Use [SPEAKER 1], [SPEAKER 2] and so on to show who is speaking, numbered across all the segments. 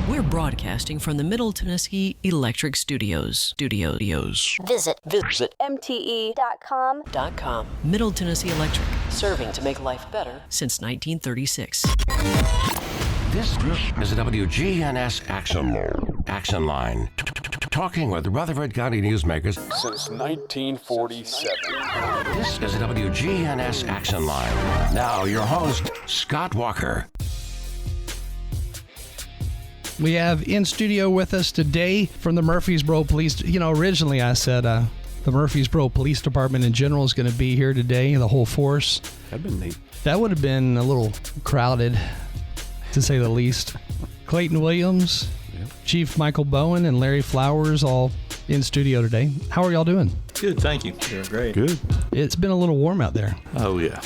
[SPEAKER 1] We're broadcasting from the Middle Tennessee Electric Studios.
[SPEAKER 2] Visit MTE.com.
[SPEAKER 1] Middle Tennessee Electric, serving to make life better since 1936.
[SPEAKER 3] This is a WGNS Action Line. Talking with Rutherford County newsmakers
[SPEAKER 4] since 1947.
[SPEAKER 3] This is a WGNS Action Line. Now, your host, Scott Walker.
[SPEAKER 5] We have in studio with us today from the Murfreesboro Police. Originally I said the Murfreesboro Police Department in general is going to be here today, the whole force.
[SPEAKER 6] That'd been neat.
[SPEAKER 5] That would have been a little crowded, to say the least. Clayton Williams, yep. Chief Michael Bowen, and Larry Flowers all in studio today. How are y'all doing?
[SPEAKER 7] Good, thank you. Doing great.
[SPEAKER 6] Good.
[SPEAKER 5] It's been a little warm out there.
[SPEAKER 7] Oh, yeah.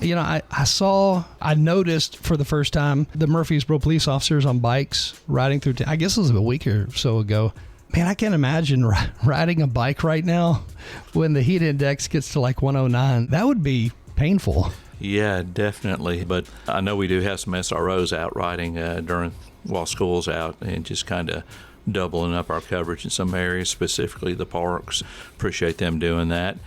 [SPEAKER 5] I noticed for the first time the Murfreesboro police officers on bikes riding through, I guess it was a week or so ago. Man, I can't imagine riding a bike right now when the heat index gets to like 109. That would be painful.
[SPEAKER 7] Yeah, definitely. But I know we do have some SROs out riding while school's out and just kind of doubling up our coverage in some areas, specifically the parks. Appreciate them doing that.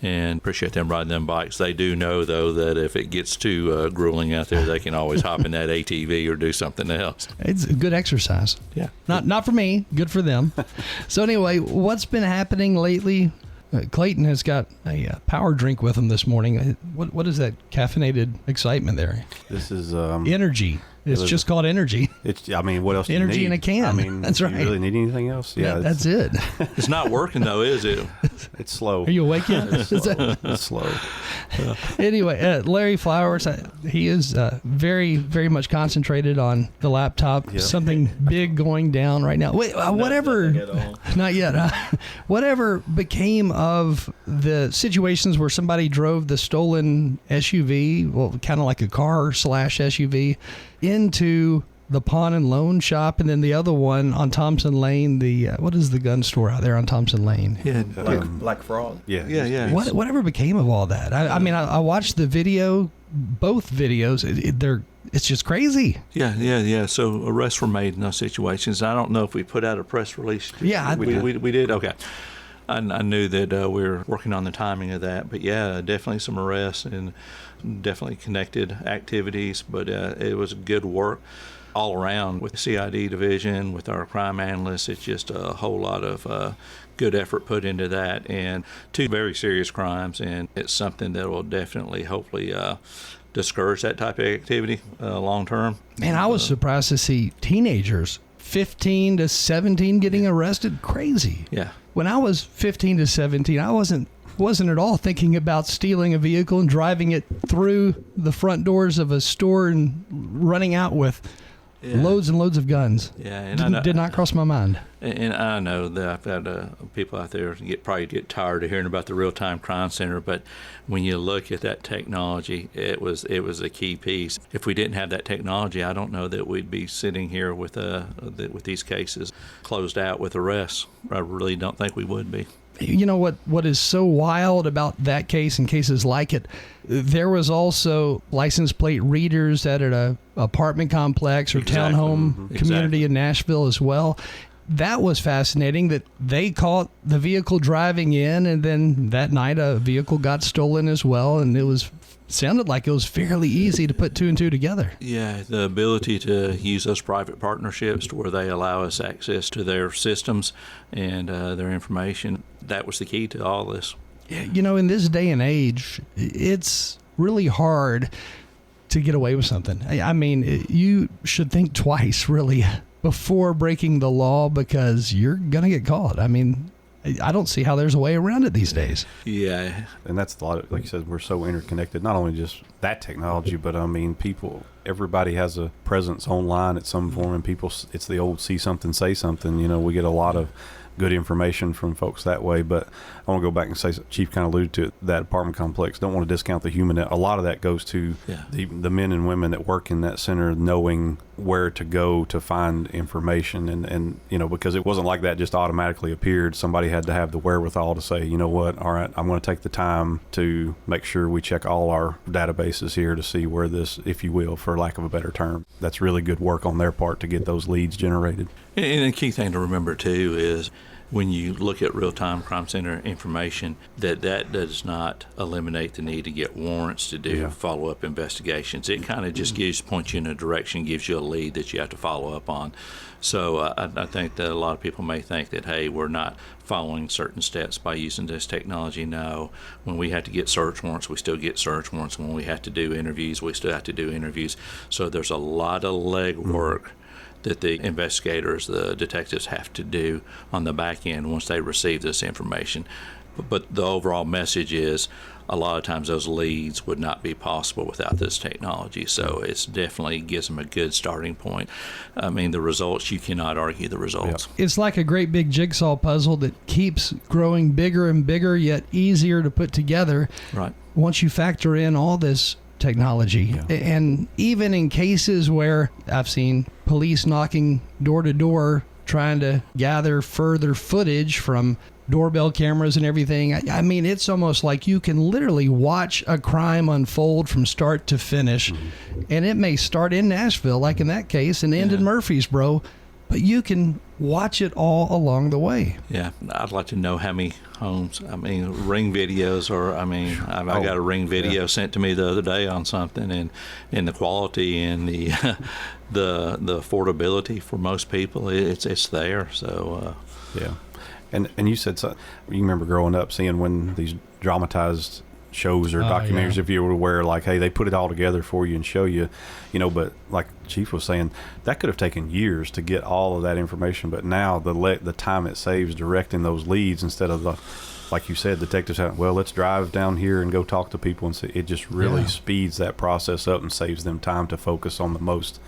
[SPEAKER 7] And appreciate them riding them bikes. They do know, though, that if it gets too grueling out there, they can always hop in that ATV or do something else.
[SPEAKER 5] It's a good exercise.
[SPEAKER 7] Yeah.
[SPEAKER 5] Not for me, good for them. So anyway, what's been happening lately? Clayton has got a power drink with him this morning. What is that caffeinated excitement there?
[SPEAKER 6] This is
[SPEAKER 5] energy. It's just called energy.
[SPEAKER 6] What else do you need?
[SPEAKER 5] Energy in a can. That's right.
[SPEAKER 6] Do you really need anything else?
[SPEAKER 5] Yeah, that's it.
[SPEAKER 7] It's not working, though, is it?
[SPEAKER 6] It's slow.
[SPEAKER 5] Are you awake yet?
[SPEAKER 6] It's slow.
[SPEAKER 5] Anyway, Larry Flowers, he is very, very much concentrated on the laptop. Yep. Something big going down right now. Wait, whatever. Not yet. Whatever became of the situations where somebody drove the stolen SUV, well, kind of like a car / SUV, into the pawn and loan shop, and then the other one on Thompson Lane, what is the gun store out there on Thompson Lane?
[SPEAKER 7] Yeah,
[SPEAKER 4] Black Frog.
[SPEAKER 7] Yeah.
[SPEAKER 5] Whatever became of all that? I watched the video, both videos. It's just crazy.
[SPEAKER 7] Yeah. So arrests were made in those situations. I don't know if we put out a press release.
[SPEAKER 5] Yeah,
[SPEAKER 7] we did. Okay. I knew that we were working on the timing of that, but yeah, definitely some arrests and definitely connected activities, but it was good work all around with the CID division, with our crime analysts. It's just a whole lot of good effort put into that, and two very serious crimes, and it's something that will definitely, hopefully, discourage that type of activity long term. Man,
[SPEAKER 5] I was surprised to see teenagers 15 to 17 getting arrested. Crazy.
[SPEAKER 7] Yeah.
[SPEAKER 5] When I was 15 to 17, I wasn't at all thinking about stealing a vehicle and driving it through the front doors of a store and running out with loads and loads of guns.
[SPEAKER 7] Yeah, and
[SPEAKER 5] did not cross my mind.
[SPEAKER 7] And I know that I've had people out there probably get tired of hearing about the real-time crime center, but when you look at that technology, it was a key piece. If we didn't have that technology, I don't know that we'd be sitting here with these cases closed out with arrests. I really don't think we would be.
[SPEAKER 5] You know what is so wild about that case and cases like it? There was also license plate readers at an apartment complex or townhome community in Nashville as well. That was fascinating that they caught the vehicle driving in, and then that night a vehicle got stolen as well, and sounded like it was fairly easy to put two and two together.
[SPEAKER 7] Yeah, the ability to use those private partnerships to where they allow us access to their systems and their information, that was the key to all this.
[SPEAKER 5] In this day and age, it's really hard to get away with something. I mean, you should think twice, really, before breaking the law, because you're going to get caught. I mean, I don't see how there's a way around it these days.
[SPEAKER 7] Yeah.
[SPEAKER 6] And that's a lot of, like you said, we're so interconnected, not only just that technology, but everybody has a presence online at some form, and it's the old see something, say something. We get a lot of good information from folks that way. But I want to go back and say, Chief kind of alluded to it, that apartment complex. Don't want to discount the human. A lot of that goes to the men and women that work in that center knowing where to go to find information. And because it wasn't like that just automatically appeared. Somebody had to have the wherewithal to say, you know what, all right, I'm going to take the time to make sure we check all our databases here to see where this, if you will, for lack of a better term. That's really good work on their part to get those leads generated.
[SPEAKER 7] And the key thing to remember, too, is when you look at real-time crime center information, that does not eliminate the need to get warrants to do follow-up investigations. It kind of just points you in a direction, gives you a lead that you have to follow up on. So I think that a lot of people may think that, hey, we're not following certain steps by using this technology. No, when we have to get search warrants, we still get search warrants. When we have to do interviews, we still have to do interviews. So there's a lot of legwork that the investigators, the detectives have to do on the back end once they receive this information. But the overall message is a lot of times those leads would not be possible without this technology. So it's definitely gives them a good starting point. I mean, the results, you cannot argue the results.
[SPEAKER 5] It's like a great big jigsaw puzzle that keeps growing bigger and bigger, yet easier to put together.
[SPEAKER 7] Right.
[SPEAKER 5] Once you factor in all this technology. And even in cases where I've seen police knocking door to door trying to gather further footage from doorbell cameras and everything, I mean, it's almost like you can literally watch a crime unfold from start to finish. And it may start in Nashville, like in that case, and end in Murfreesboro, but you can watch it all along the way.
[SPEAKER 7] Yeah, I'd like to know how many homes, I mean, Ring videos, or I mean, I got a Ring video sent to me the other day on something, and the quality and the the affordability for most people, it's there. So
[SPEAKER 6] and you said something, you remember growing up seeing when these dramatized shows or documentaries, if you were aware, like, hey, they put it all together for you and show you, but like Chief was saying, that could have taken years to get all of that information. But now the time it saves directing those leads, instead of like you said, detectives having, well, let's drive down here and go talk to people and see, it just really speeds that process up and saves them time to focus on the most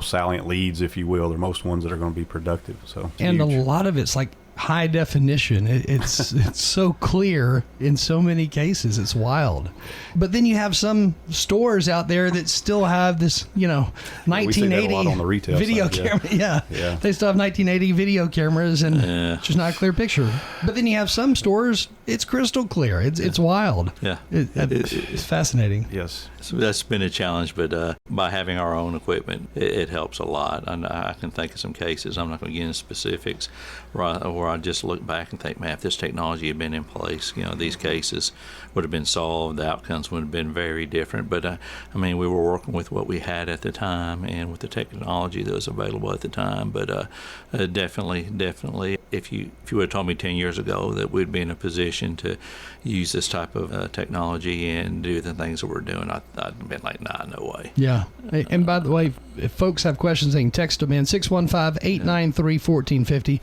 [SPEAKER 6] salient leads, if you will, the most ones that are going to be productive. So
[SPEAKER 5] and
[SPEAKER 6] huge.
[SPEAKER 5] A lot of it's like high definition. It's so clear in so many cases. It's wild. But then you have some stores out there that still have this, 1980
[SPEAKER 6] on the retail
[SPEAKER 5] video
[SPEAKER 6] side,
[SPEAKER 5] camera. Yeah. They still have 1980 video cameras, and it's just not a clear picture. But then you have some stores, it's crystal clear. It's wild.
[SPEAKER 7] Yeah.
[SPEAKER 5] It's fascinating.
[SPEAKER 6] Yes.
[SPEAKER 7] So that's been a challenge, but by having our own equipment, it helps a lot. And I can think of some cases, I'm not going to get into specifics, where I just look back and think, man, if this technology had been in place, these cases would have been solved, the outcomes would have been very different. But I mean, we were working with what we had at the time and with the technology that was available at the time. But definitely, if you would have told me 10 years ago that we'd be in a position to use this type of technology and do the things that we're doing, I'd have been like, nah, no way.
[SPEAKER 5] Yeah. And by the way, if folks have questions, they can text them in 615-893-1450.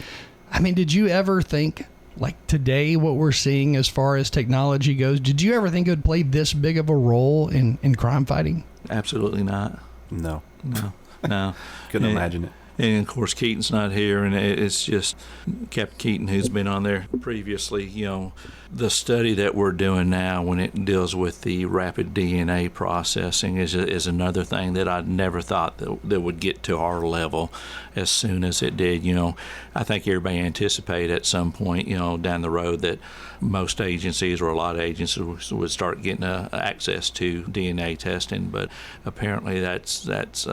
[SPEAKER 5] I mean, did you ever think, like today, what we're seeing as far as technology goes, did you ever think it would play this big of a role in crime fighting?
[SPEAKER 7] Absolutely not.
[SPEAKER 6] No.
[SPEAKER 7] Couldn't
[SPEAKER 6] imagine it.
[SPEAKER 7] And of course, Keaton's not here, and it's just Captain Keaton, who's been on there previously. The study that we're doing now, when it deals with the rapid DNA processing, is another thing that I never thought that would get to our level as soon as it did. I think everybody anticipated at some point, down the road, that most agencies, or a lot of agencies, would start getting access to DNA testing, but apparently that's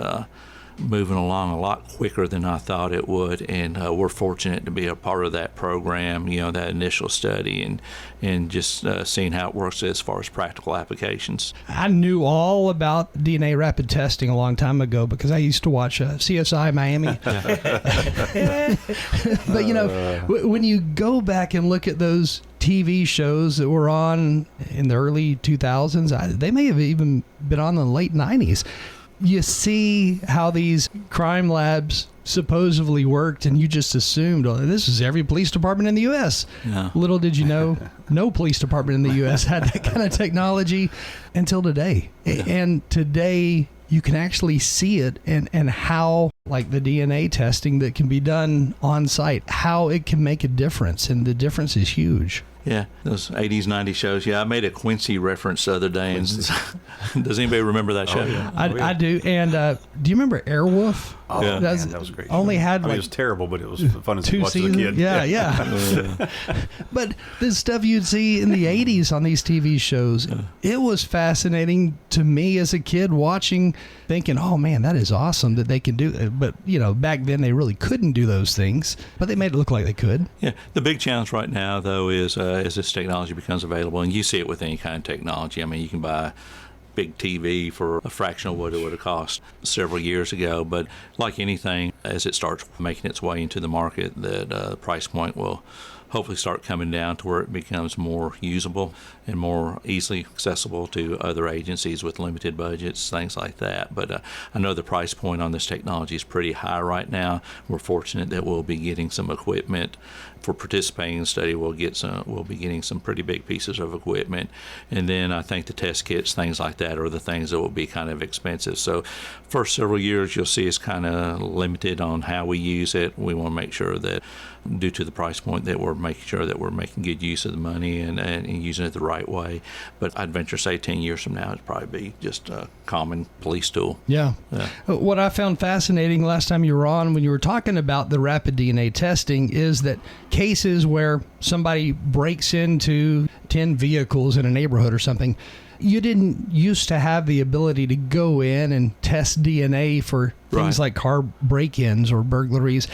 [SPEAKER 7] moving along a lot quicker than I thought it would, and we're fortunate to be a part of that program, that initial study, and just seeing how it works as far as practical applications.
[SPEAKER 5] I knew all about DNA rapid testing a long time ago because I used to watch CSI Miami. But when you go back and look at those TV shows that were on in the early 2000s, they may have even been on in the late 90s. You see how these crime labs supposedly worked, and you just assumed, oh, this is every police department in the U.S.
[SPEAKER 7] Yeah.
[SPEAKER 5] Little did you know, no police department in the U.S. had that kind of technology until today. Yeah. And today, you can actually see it, and how, like the DNA testing that can be done on site, how it can make a difference, and the difference is huge.
[SPEAKER 7] Yeah, those 80s, 90s shows. Yeah, I made a Quincy reference the other day. And does anybody remember that show?
[SPEAKER 6] Yeah.
[SPEAKER 5] I do. And do you remember Airwolf?
[SPEAKER 6] Oh,
[SPEAKER 7] Yeah.
[SPEAKER 6] man, that was a great.
[SPEAKER 5] Only
[SPEAKER 6] show.
[SPEAKER 5] had
[SPEAKER 6] I mean,
[SPEAKER 5] like
[SPEAKER 6] it was terrible, but it was fun to
[SPEAKER 5] 2
[SPEAKER 6] watch as a
[SPEAKER 5] seasons.
[SPEAKER 6] kid.
[SPEAKER 5] Yeah. But the stuff you'd see in the 80s on these TV shows, it was fascinating to me as a kid watching, thinking, oh man, that is awesome that they can do it. But, back then they really couldn't do those things, but they made it look like they could.
[SPEAKER 7] Yeah, the big challenge right now, though, is as this technology becomes available, and you see it with any kind of technology. I mean, you can buy big TV for a fraction of what it would have cost several years ago. But like anything, as it starts making its way into the market, that the price point will hopefully start coming down to where it becomes more usable and more easily accessible to other agencies with limited budgets, things like that. But I know the price point on this technology is pretty high right now. We're fortunate that we'll be getting some equipment for participating in the study. We'll be getting some pretty big pieces of equipment, and then I think the test kits, things like that, are the things that will be kind of expensive. So first several years you'll see us kind of limited on how we use it. We want to make sure that, due to the price point, that we're making sure that we're making good use of the money and using it the right way. But I'd venture to say 10 years from now it'd probably be just a common police tool.
[SPEAKER 5] Yeah. What I found fascinating last time you were on, when you were talking about the rapid DNA testing, is that cases where somebody breaks into 10 vehicles in a neighborhood or something, you didn't used to have the ability to go in and test DNA for things like car break-ins or burglaries.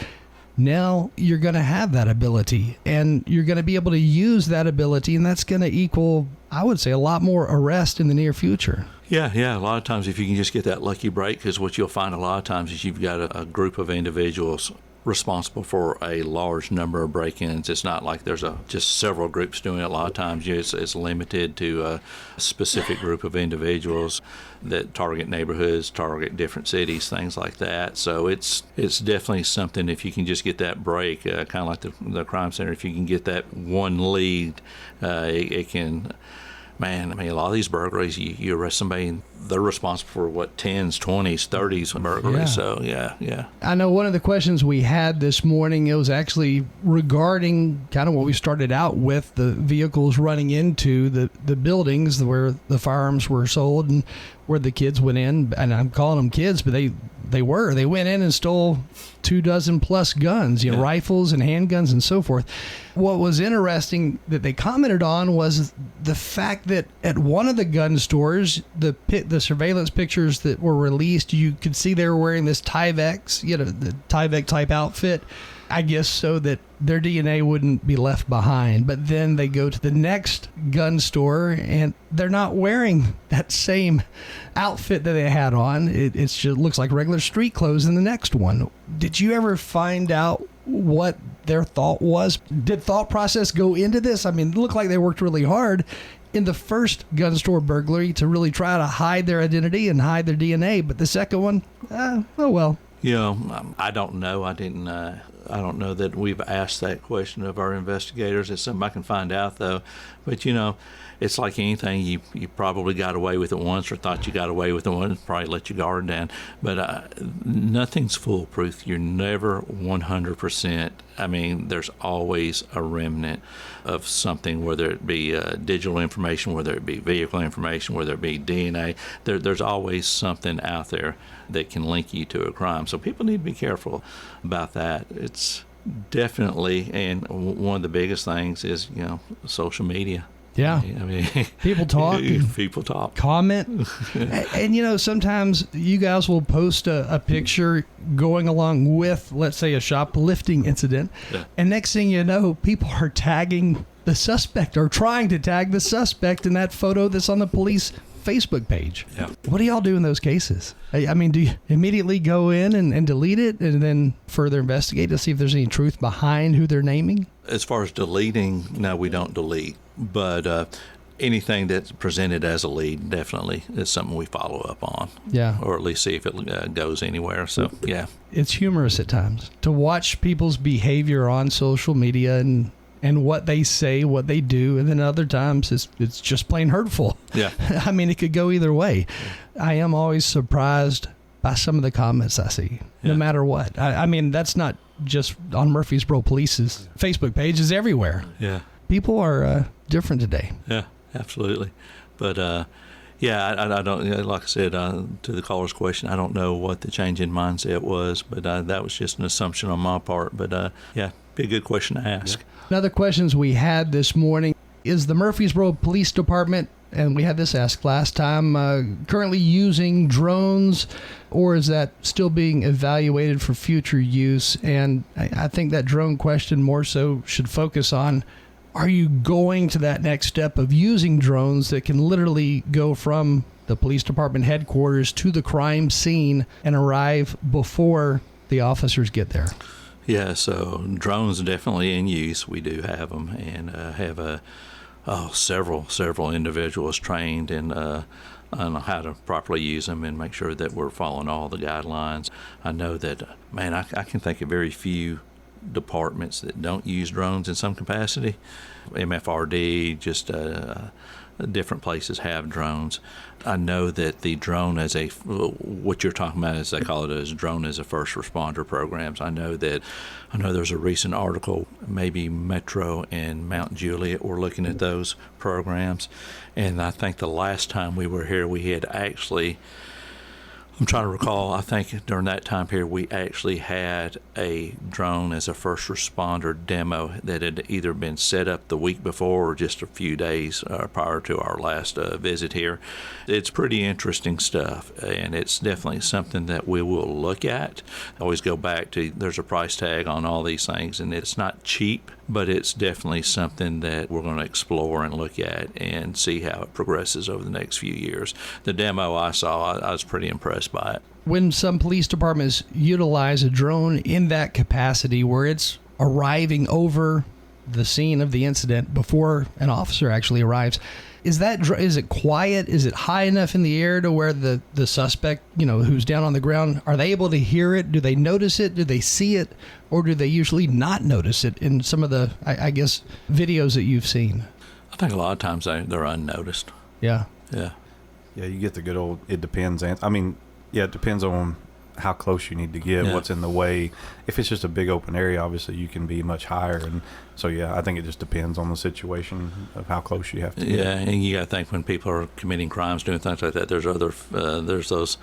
[SPEAKER 5] Now you're going to have that ability, and you're going to be able to use that ability, and that's going to equal, I would say, a lot more arrest in the near future.
[SPEAKER 7] Yeah. A lot of times if you can just get that lucky break, because what you'll find a lot of times is you've got a group of individuals responsible for a large number of break-ins. It's not like there's just several groups doing it. A lot of times it's limited to a specific group of individuals that target neighborhoods, target different cities, things like that. So it's definitely something, if you can just get that break, kind of like the crime center, if you can get that one lead, it can... Man, I mean, a lot of these burglaries, you arrest somebody and they're responsible for 10s, 20s, 30s burglaries.
[SPEAKER 5] Yeah.
[SPEAKER 7] So, yeah.
[SPEAKER 5] I know one of the questions we had this morning, it was actually regarding kind of what we started out with, the vehicles running into the buildings where the firearms were sold and where the kids went in. And I'm calling them kids, but they went in and stole 24 plus guns, rifles and handguns and so forth. What was interesting that they commented on was the fact that at one of the gun stores, the surveillance pictures that were released, you could see they were wearing this Tyvek, the Tyvek type outfit, I guess so that their DNA wouldn't be left behind. But then they go to the next gun store and they're not wearing that same outfit that they had on. It just looks like regular street clothes in the next one. Did you ever find out what their thought was? Did thought process go into this? I mean, it looked like they worked really hard in the first gun store burglary to really try to hide their identity and hide their DNA. But the second one, oh well.
[SPEAKER 7] I don't know. I don't know that we've asked that question of our investigators. It's something I can find out, though. But, it's like anything. You probably got away with it once or thought you got away with it once, probably let your guard down. But nothing's foolproof. You're never 100%. I mean, there's always a remnant of something, whether it be digital information, whether it be vehicle information, whether it be DNA. There's always something out there that can link you to a crime. So people need to be careful about that. It's definitely, and one of the biggest things is, social media.
[SPEAKER 5] Yeah.
[SPEAKER 7] I mean,
[SPEAKER 5] people talk.
[SPEAKER 7] People talk.
[SPEAKER 5] Comment. And, sometimes you guys will post a picture going along with, let's say, a shoplifting incident. Yeah. And next thing you know, people are tagging the suspect or trying to tag the suspect in that photo that's on the police Facebook page.
[SPEAKER 7] Yeah.
[SPEAKER 5] What do y'all do in those cases? I mean, do you immediately go in and delete it and then further investigate to see if there's any truth behind who they're naming?
[SPEAKER 7] As far as deleting, no, we don't delete. But anything that's presented as a lead definitely is something we follow up on.
[SPEAKER 5] Yeah.
[SPEAKER 7] Or at least see if it goes anywhere. So, yeah.
[SPEAKER 5] It's humorous at times to watch people's behavior on social media and what they say, what they do, and then other times it's just plain hurtful.
[SPEAKER 7] Yeah.
[SPEAKER 5] I mean, it could go either way. I am always surprised by some of the comments I see, no matter what. I mean, that's not just on Murfreesboro Police's Facebook page, it's everywhere.
[SPEAKER 7] Yeah.
[SPEAKER 5] people are different today.
[SPEAKER 7] Yeah, absolutely. But I don't, like I said, to the caller's question, I don't know what the change in mindset was, but that was just an assumption on my part. But be a good question to ask.
[SPEAKER 5] Yeah. Another questions we had this morning is the Murfreesboro Police Department, and we had this asked last time, currently using drones, or is that still being evaluated for future use? And I think that drone question more so should focus on, are you going to that next step of using drones that can literally go from the police department headquarters to the crime scene and arrive before the officers get there?
[SPEAKER 7] Yeah, so drones are definitely in use. We do have them, and have several individuals trained in on how to properly use them and make sure that we're following all the guidelines. I know that, I can think of very few departments that don't use drones in some capacity. MFRD, just different places have drones. I know that the drone as what you're talking about, as they call it, as drone as a first responder programs. I know there's a recent article, maybe Metro and Mount Juliet were looking at those programs, and I think the last time we were here, we had actually, I'm trying to recall, I think during that time period we actually had a drone as a first responder demo that had either been set up the week before or just a few days prior to our last visit here. It's pretty interesting stuff, and it's definitely something that we will look at. I always go back to, there's a price tag on all these things, and it's not cheap, but it's definitely something that we're going to explore and look at and see how it progresses over the next few years. The demo I saw, I was pretty impressed by it.
[SPEAKER 5] When some police departments utilize a drone in that capacity where it's arriving over the scene of the incident before an officer actually arrives, is it quiet? Is it high enough in the air to where the suspect, who's down on the ground, are they able to hear it? Do they notice it? Do they see it? Or do they usually not notice it in some of the, I guess, videos that you've seen?
[SPEAKER 7] I think a lot of times they're unnoticed.
[SPEAKER 5] Yeah.
[SPEAKER 7] Yeah.
[SPEAKER 6] Yeah, you get the good old, it depends. It depends on how close you need to get, what's in the way. If it's just a big open area, obviously you can be much higher. And so, I think it just depends on the situation of how close you have to get.
[SPEAKER 7] Yeah, and you got to think when people are committing crimes, doing things like that, there's those,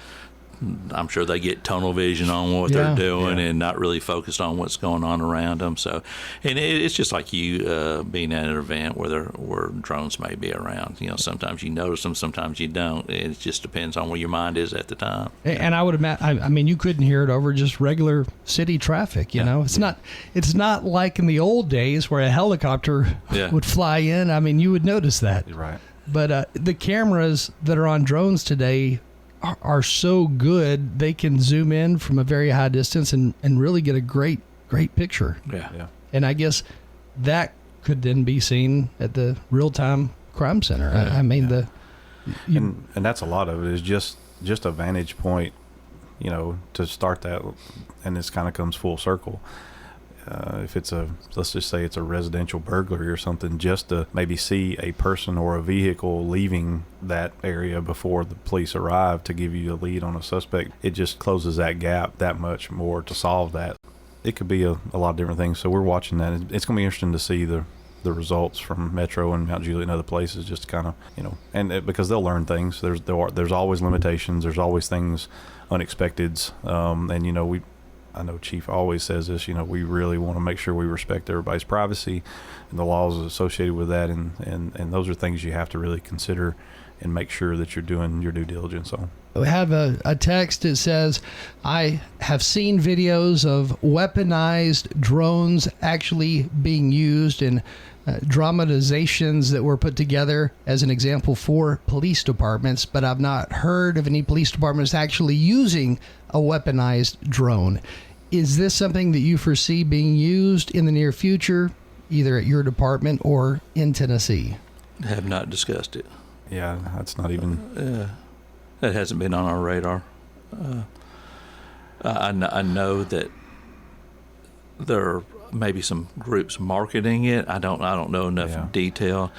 [SPEAKER 7] I'm sure they get tunnel vision on what they're doing and not really focused on what's going on around them. So, and it's just like you being at an event where drones may be around. Sometimes you notice them, sometimes you don't. It just depends on where your mind is at the time.
[SPEAKER 5] And I would imagine, you couldn't hear it over just regular city traffic. It's not like in the old days where a helicopter would fly in. You would notice that.
[SPEAKER 6] Right.
[SPEAKER 5] But the cameras that are on drones today are so good, they can zoom in from a very high distance and really get a great picture.
[SPEAKER 7] Yeah.
[SPEAKER 5] And I guess that could then be seen at the real-time crime center.
[SPEAKER 6] And that's a lot of it is just a vantage point, to start that, and this kind of comes full circle. If let's just say it's a residential burglary or something, just to maybe see a person or a vehicle leaving that area before the police arrive to give you a lead on a suspect, it just closes that gap that much more to solve that. It could be a lot of different things. So we're watching that. It's going to be interesting to see the results from Metro and Mount Juliet and other places, just kind of, and because they'll learn things. There's always limitations. There's always things unexpecteds. And, I know Chief always says this, we really want to make sure we respect everybody's privacy and the laws associated with that. And those are things you have to really consider and make sure that you're doing your due diligence on.
[SPEAKER 5] We have a text that says, I have seen videos of weaponized drones actually being used in dramatizations that were put together as an example for police departments, but I've not heard of any police departments actually using a weaponized drone. Is this something that you foresee being used in the near future, either at your department or in Tennessee?
[SPEAKER 7] Have not discussed it.
[SPEAKER 6] Yeah, that's not even...
[SPEAKER 7] that hasn't been on our radar. I know that there are maybe some groups marketing it. I don't know enough detail,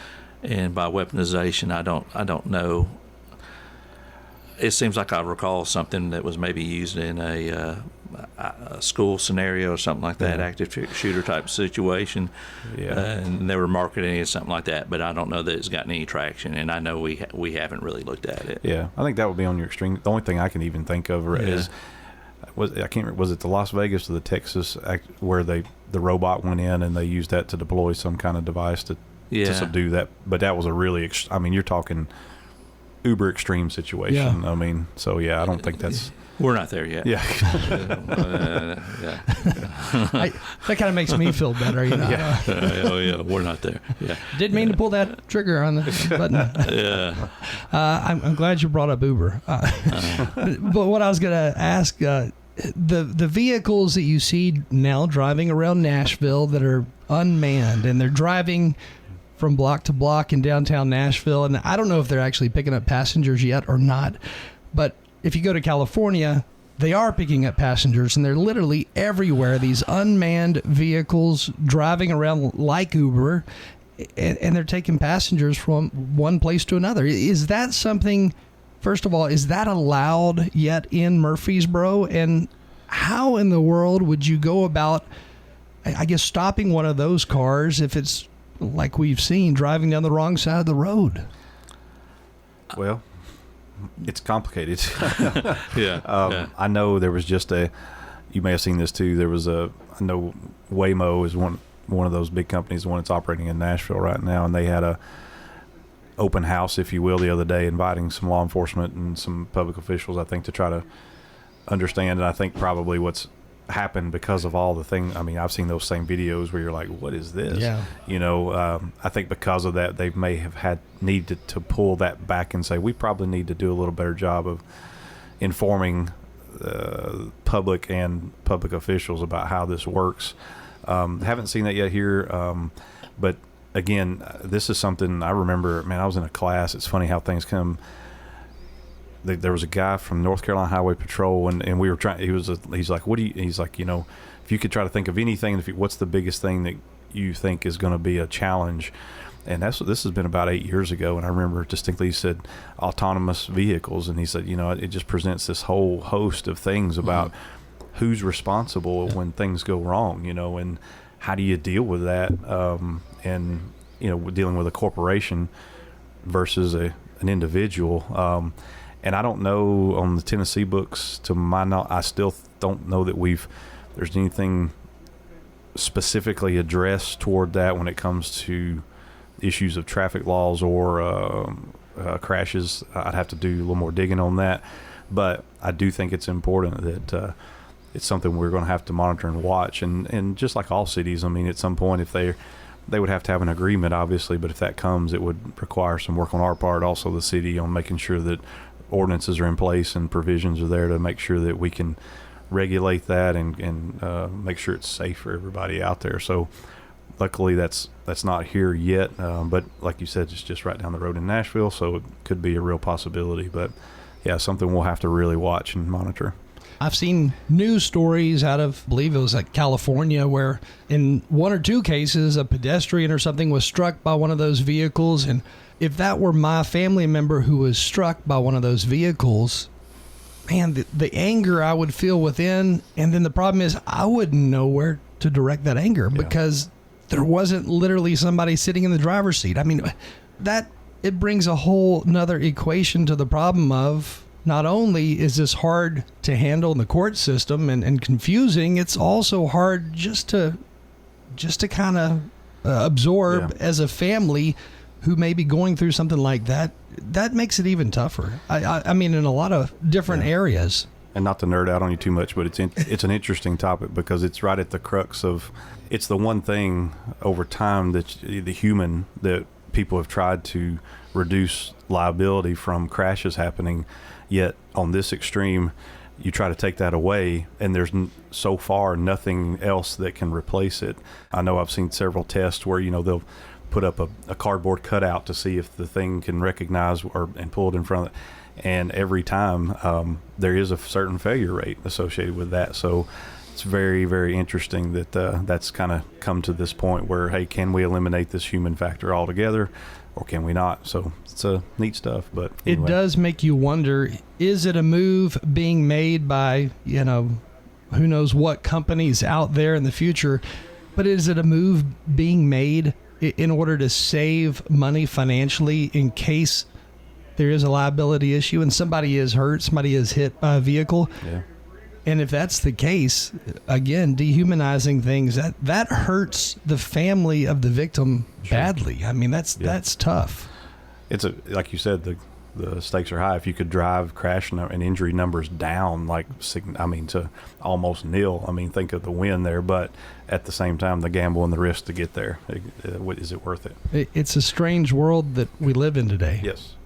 [SPEAKER 7] and by weaponization, I don't know. It seems like I recall something that was maybe used in a a school scenario or something like that, active shooter type situation. And they were marketing it something like that, but I don't know that it's gotten any traction, and I know we haven't really looked at it.
[SPEAKER 6] Yeah, I think that would be on your extreme. The only thing I can even think of is was it the Las Vegas or the Texas where the robot went in and they used that to deploy some kind of device to subdue that, but that was a really you're talking uber extreme situation. I mean, so I don't think that's.
[SPEAKER 7] We're not there yet.
[SPEAKER 5] That kind of makes me feel better, you know.
[SPEAKER 7] We're not there. Yeah.
[SPEAKER 5] Didn't mean to pull that trigger on the button. I'm glad you brought up Uber. But what I was going to ask, the vehicles that you see now driving around Nashville that are unmanned, and they're driving from block to block in downtown Nashville, and I don't know if they're actually picking up passengers yet or not, but if you go to California, they are picking up passengers, and they're literally everywhere, these unmanned vehicles driving around like Uber, and they're taking passengers from one place to another. Is that something, first of all, is that allowed yet in Murfreesboro? And how in the world would you go about, I guess, stopping one of those cars if it's, like we've seen, driving down the wrong side of the road?
[SPEAKER 6] Well, it's complicated. I know there was just you may have seen this too. There was I know Waymo is one of those big companies, the one that's operating in Nashville right now, and they had a open house, if you will, the other day, inviting some law enforcement and some public officials, I think, to try to understand. And I think probably what's happened because of all the things, I've seen those same videos where you're like, what is this? I think because of that, they may have needed to pull that back and say, we probably need to do a little better job of informing public and public officials about how this works. Haven't seen that yet here, but again, this is something I remember. I was in a class. It's funny how things come. There was a guy from North Carolina Highway Patrol, and we were trying. He's like, if you could try to think of anything, what's the biggest thing that you think is going to be a challenge? And this has been about 8 years ago, and I remember distinctly he said autonomous vehicles, and he said, it just presents this whole host of things about who's responsible when things go wrong, and how do you deal with that, and dealing with a corporation versus an individual. And I don't know on the Tennessee books, to my knowledge, I still don't know that there's anything specifically addressed toward that when it comes to issues of traffic laws or crashes. I'd have to do a little more digging on that. But I do think it's important that it's something we're going to have to monitor and watch. And just like all cities, at some point, if they would have to have an agreement, obviously, but if that comes, it would require some work on our part, also the city, on making sure that ordinances are in place and provisions are there to make sure that we can regulate that and make sure it's safe for everybody out there. So luckily that's not here yet, but like you said, it's just right down the road in Nashville, so it could be a real possibility. But something we'll have to really watch and monitor.
[SPEAKER 5] I've seen news stories out of, I believe it was like California, where in one or two cases a pedestrian or something was struck by one of those vehicles, and if that were my family member who was struck by one of those vehicles, man, the anger I would feel within, and then the problem is I wouldn't know where to direct that anger because there wasn't literally somebody sitting in the driver's seat. It brings a whole nother equation to the problem of, not only is this hard to handle in the court system and confusing, it's also hard just to kind of absorb as a family who may be going through something like that. That makes it even tougher. I mean, in a lot of different areas.
[SPEAKER 6] And not to nerd out on you too much, but it's an interesting topic because it's right at the crux of, it's the one thing over time that the human that people have tried to reduce liability from crashes happening. Yet on this extreme, you try to take that away, and there's so far nothing else that can replace it. I know I've seen several tests where they'll put up a cardboard cutout to see if the thing can recognize and pull it in front of it, and every time there is a certain failure rate associated with that. So it's very, very interesting that that's kind of come to this point where, hey, can we eliminate this human factor altogether, or can we not? So it's neat stuff. But anyway.
[SPEAKER 5] It does make you wonder, is it a move being made by who knows what companies out there in the future. But is it a move being made in order to save money financially in case there is a liability issue and somebody is hurt, somebody is hit by a vehicle?
[SPEAKER 6] Yeah.
[SPEAKER 5] And if that's the case, again, dehumanizing things, that hurts the family of the victim badly. I mean, that's tough.
[SPEAKER 6] It's like you said, the stakes are high. If you could drive crash and injury numbers down, to almost nil. I mean, think of the win there, but at the same time, the gamble and the risk to get there, is it worth it? It's
[SPEAKER 5] a strange world that we live in today.
[SPEAKER 6] Yes.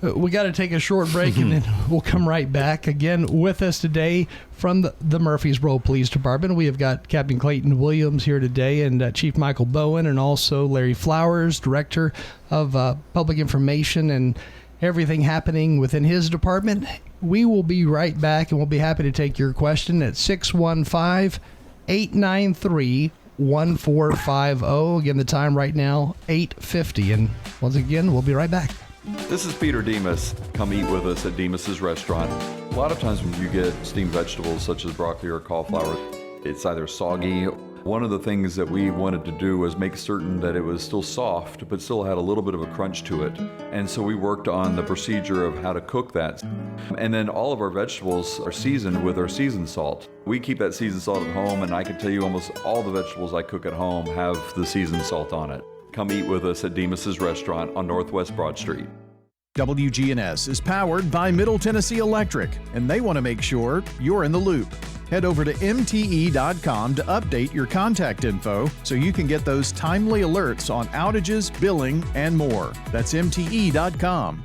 [SPEAKER 5] We got to take a short break, and then we'll come right back. Again, with us today from the Murfreesboro Police Department, we have got Captain Clayton Williams here today, and Chief Michael Bowen, and also Larry Flowers, Director of Public Information and everything happening within his department. We will be right back, and we'll be happy to take your question at 615-893-1450. Again, the time right now, 8:50. And once again, we'll be right back.
[SPEAKER 2] This is Peter Demas. Come eat with us at Demas's restaurant. A lot of times when you get steamed vegetables such as broccoli or cauliflower, it's either soggy. One of the things that we wanted to do was make certain that it was still soft, but still had a little bit of a crunch to it. And so we worked on the procedure of how to cook that. And then all of our vegetables are seasoned with our seasoned salt. We keep that seasoned salt at home, and I can tell you almost all the vegetables I cook at home have the seasoned salt on it. Come eat with us at Demas's restaurant on Northwest Broad Street.
[SPEAKER 8] WGNS is powered by Middle Tennessee Electric, and they want to make sure you're in the loop. Head over to MTE.com to update your contact info so you can get those timely alerts on outages, billing, and more. That's MTE.com.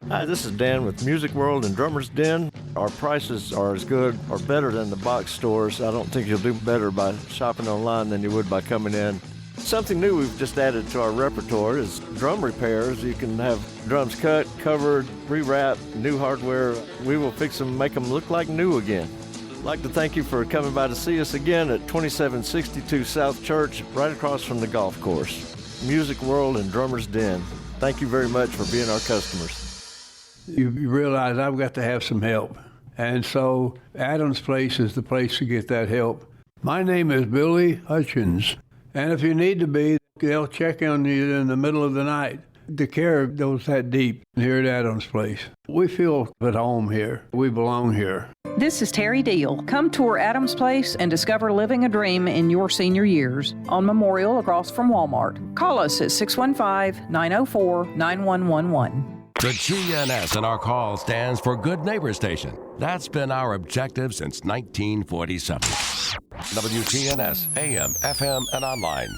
[SPEAKER 9] Hi, this is Dan with Music World and Drummer's Den. Our prices are as good or better than the box stores. I don't think you'll do better by shopping online than you would by coming in. Something new we've just added to our repertoire is drum repairs. You can have drums cut, covered, rewrapped, new hardware. We will fix them, make them look like new again. I'd like to thank you for coming by to see us again at 2762 South Church, right across from the golf course. Music World and Drummer's Den. Thank you very much for being our customers.
[SPEAKER 10] You realize I've got to have some help. And so Adam's Place is the place to get that help. My name is Billy Hutchins. And if you need to be, they'll check on you in the middle of the night. The care goes that deep here at Adam's Place. We feel at home here. We belong here.
[SPEAKER 11] This is Terry Deal. Come tour Adams Place and discover living a dream in your senior years on Memorial across from Walmart. Call us at 615-904-9111.
[SPEAKER 3] The GNS in our call stands for Good Neighbor Station. That's been our objective since 1947. WGNS, AM, FM, and online.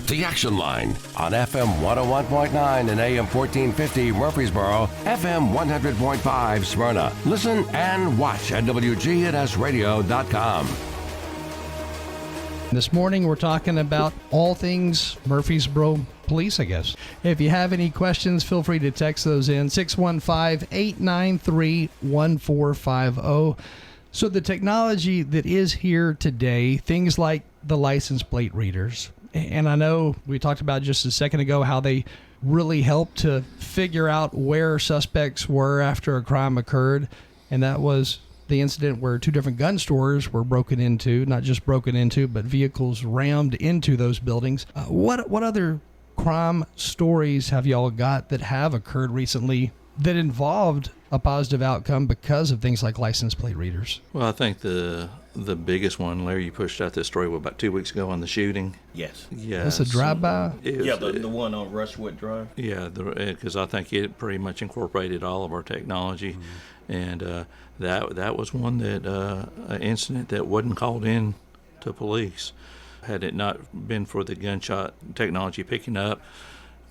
[SPEAKER 3] The Action Line on FM 101.9 and AM 1450 Murfreesboro, FM 100.5 Smyrna. Listen and watch at WGNSradio.com.
[SPEAKER 5] This morning we're talking about all things Murfreesboro Police, I guess. If you have any questions, feel free to text those in, 615-893-1450. So the technology that is here today, things like the license plate readers, and I know we talked about just a second ago how they really help to figure out where suspects were after a crime occurred, and that was the incident where two different gun stores were broken into, not just broken into, but vehicles rammed into those buildings. What other crime stories have y'all got that have occurred recently that involved a positive outcome because of things like license plate readers?
[SPEAKER 7] Well, I think the biggest one, Larry, you pushed out this story about 2 weeks ago on the shooting.
[SPEAKER 4] Yes.
[SPEAKER 7] Yeah.
[SPEAKER 5] That's a drive-by?
[SPEAKER 4] The one on Rushwood Drive.
[SPEAKER 7] Yeah, because I think it pretty much incorporated all of our technology. Mm-hmm. And that was one that an incident that wasn't called in to police. Had it not been for the gunshot technology picking up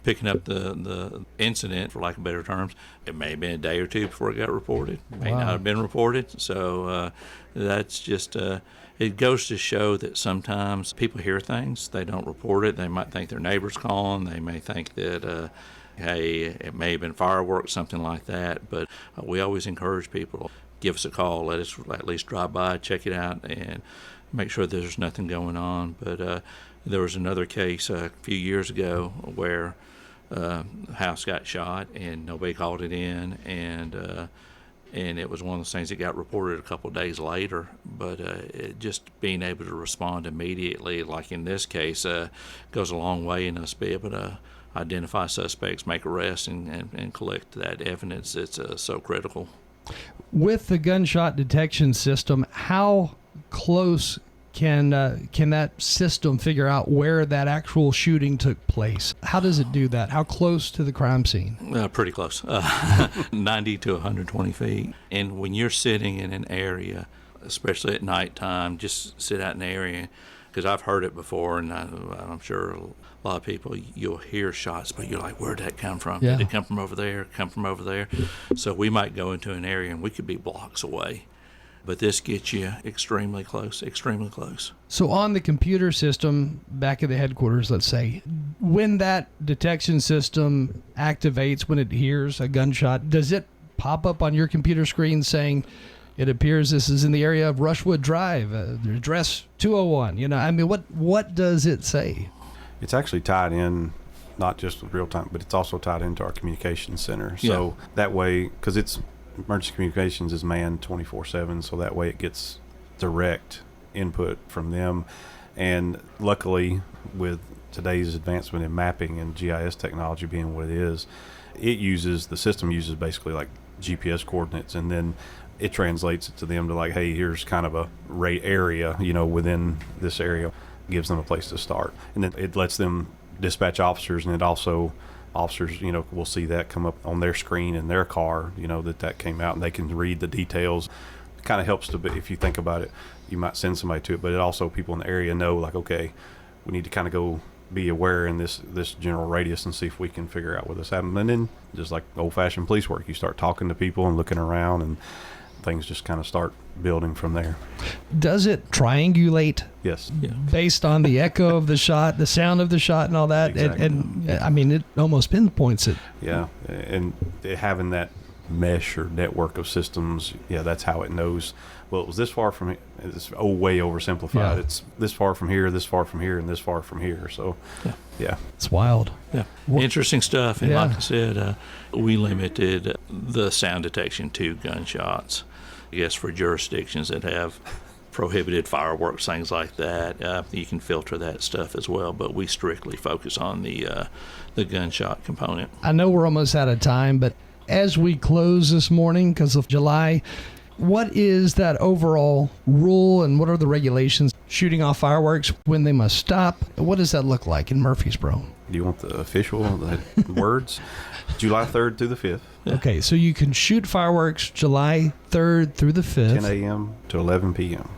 [SPEAKER 7] the incident, for lack of better terms, it may have been a day or two before it got reported. It may not have been reported. So that's just, it goes to show that sometimes people hear things, they don't report it. They might think their neighbor's calling. They may think that, hey, it may have been fireworks, something like that. But we always encourage people, give us a call, let us at least drive by, check it out, and make sure there's nothing going on. But there was another case a few years ago where a house got shot and nobody called it in, and And it was one of those things that got reported a couple of days later. But just being able to respond immediately, like in this case, goes a long way in us being able to identify suspects, make arrests, and collect that evidence. It's so critical.
[SPEAKER 5] With the gunshot detection system, how close can that system figure out where that actual shooting took place? How does it do that? How close to the crime scene?
[SPEAKER 7] Pretty close, 90 to 120 feet. And when you're sitting in an area, especially at nighttime, just sit out in the area, because I've heard it before, and I'm sure a lot of people, you'll hear shots, but you're like, where'd that come from?
[SPEAKER 5] Yeah.
[SPEAKER 7] Did it come from over there? Come from over there? So we might go into an area and we could be blocks away. But this gets you extremely close, extremely close.
[SPEAKER 5] So on the computer system back at the headquarters, let's say, when that detection system activates, when it hears a gunshot, does it pop up on your computer screen saying, it appears this is in the area of Rushwood Drive, address 201? You know, I mean, what does it say?
[SPEAKER 6] It's actually tied in, not just with real time, but it's also tied into our communications center. So that way, because it's emergency communications is manned 24/7, so that way it gets direct input from them. And luckily, with today's advancement in mapping and GIS technology being what it is, the system uses basically like GPS coordinates, and then it translates it to them to like, hey, here's kind of a area, within this area, gives them a place to start. And then it lets them dispatch officers, and it also officers, will see that come up on their screen in their car, that came out, and they can read the details. It kind of helps if you think about it, you might send somebody to it, but it also, people in the area know, like, okay, we need to kind of go be aware in this general radius and see if we can figure out what this happened. And then just like old-fashioned police work, you start talking to people and looking around, and things just kind of start building from there.
[SPEAKER 5] Does it triangulate?
[SPEAKER 6] Yes.
[SPEAKER 5] Yeah. Based on the echo of the shot, the sound of the shot, and all that?
[SPEAKER 6] Exactly.
[SPEAKER 5] And I mean, it almost pinpoints it.
[SPEAKER 6] Yeah. And having that mesh or network of systems, that's how it knows, well, it was this far from here. It's way oversimplified. Yeah. It's this far from here, this far from here, and this far from here. So, yeah.
[SPEAKER 5] It's wild.
[SPEAKER 7] Yeah. Interesting stuff. And like I said, we limited the sound detection to gunshots. I guess for jurisdictions that have prohibited fireworks, things like that, you can filter that stuff as well. But we strictly focus on the gunshot component.
[SPEAKER 5] I know we're almost out of time, but as we close this morning because of July, what is that overall rule and what are the regulations shooting off fireworks, when they must stop? What does that look like in Murfreesboro?
[SPEAKER 6] Do you want the official words? July 3rd through the 5th.
[SPEAKER 5] Okay, so you can shoot fireworks July 3rd through the 5th.
[SPEAKER 6] 10 a.m. to 11 p.m.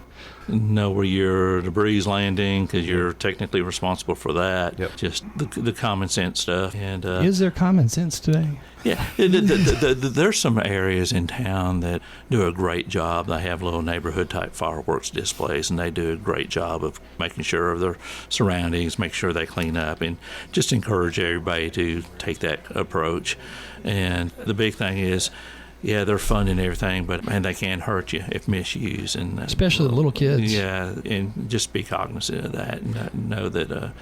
[SPEAKER 7] Know where your debris is landing, because you're technically responsible for that.
[SPEAKER 6] Yep.
[SPEAKER 7] Just the common sense stuff. And
[SPEAKER 5] is there common sense today?
[SPEAKER 7] Yeah, there's some areas in town that do a great job. They have little neighborhood type fireworks displays, and they do a great job of making sure of their surroundings, make sure they clean up, and just encourage everybody to take that approach. And the big thing is, they're fun and everything, but man, they can hurt you if misused, and
[SPEAKER 5] especially the little kids.
[SPEAKER 7] Yeah, and just be cognizant of that, and know that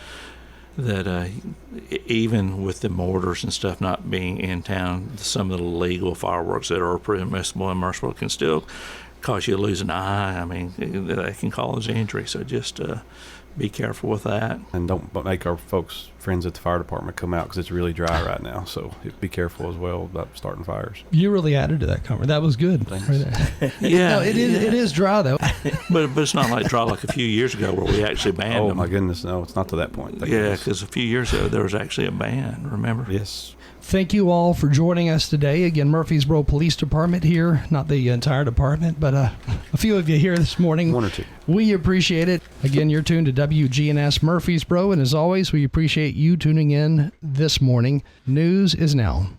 [SPEAKER 7] even with the mortars and stuff not being in town, some of the legal fireworks that are permissible in Murfreesboro can still cause you to lose an eye. I mean, they can cause injury. So just be careful with that.
[SPEAKER 6] And don't make our folks, friends at the fire department, come out because it's really dry right now. So be careful as well about starting fires.
[SPEAKER 5] You really added to that cover. That was good.
[SPEAKER 6] Thanks.
[SPEAKER 5] Right. No, it is dry though.
[SPEAKER 7] but it's not like dry like a few years ago where we actually banned them.
[SPEAKER 6] Oh my goodness, no, it's not to that point.
[SPEAKER 7] Because a few years ago there was actually a ban. Remember?
[SPEAKER 6] Yes.
[SPEAKER 5] Thank you all for joining us today. Again, Murfreesboro Police Department here, not the entire department, but a few of you here this morning.
[SPEAKER 6] One or two.
[SPEAKER 5] We appreciate it. Again, you're tuned to WGNS Murfreesboro, and as always, we appreciate you tuning in this morning. News is now.